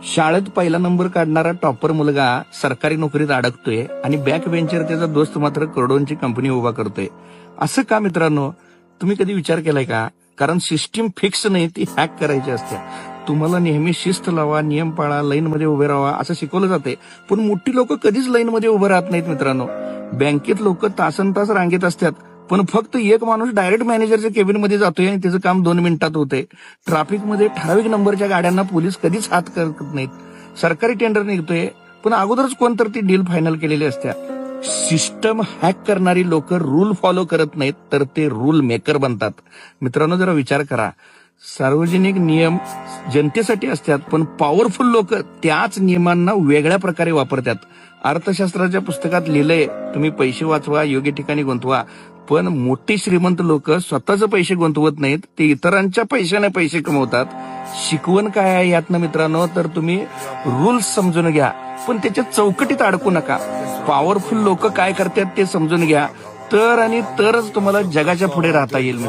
शाळेत पहिला नंबर काढणारा टॉपर मुलगा सरकारी नोकरीत अडकतोय आणि बॅक बेंचर त्याचा दोस्त मात्र करोडोंची कंपनी उभा करतोय. असं का मित्रांनो? तुम्ही कधी विचार केलाय का? कारण सिस्टीम फिक्स नाही, ती हॅक करायची असते. तुम्हाला नेहमी शिस्त लावा, नियम पाळा, लाईन मध्ये उभे राहा असं शिकवलं जाते, पण मोठी लोक कधीच लाईन मध्ये उभे राहत नाहीत मित्रांनो. बँकेत लोक तासन तास रांगेत असतात, पण फक्त एक माणूस डायरेक्ट मॅनेजरच्या केबिन मध्ये जातोय आणि त्याचं काम 2 मिनिटात होतंय. ट्रॅफिकमध्ये ठराविक नंबरच्या गाड्यांना पोलीस कधीच हात करत नाहीत. सरकारी टेंडर निघतोय, पण अगोदरच कोणतर ती डील फायनल केलेली असते. सिस्टम हॅक करणारी लोक रूल फॉलो करत नाहीत, तर ते रूल मेकर बनतात. मित्रांनो, जरा विचार करा. सार्वजनिक नियम जनतेसाठी असतात, पण पॉवरफुल लोक त्याच नियमांना वेगळ्या प्रकारे वापरतात. अर्थशास्त्राच्या पुस्तकात लिहिलंय, तुम्ही पैसे वाचवा, योग्य ठिकाणी गुंतवा. पण मोठी श्रीमंत लोक स्वतःचे पैसे गुंतवत नाहीत, ते इतरांच्या पैशाने पैसे कमवतात. शिकवण काय आहे यातनं मित्रांनो? तर तुम्ही रूल्स समजून घ्या, पण त्याच्या चौकटीत अडकू नका. पॉवरफुल लोक काय करतात ते समजून घ्या, तरच तुम्हाला जगाच्या पुढे राहता येईल.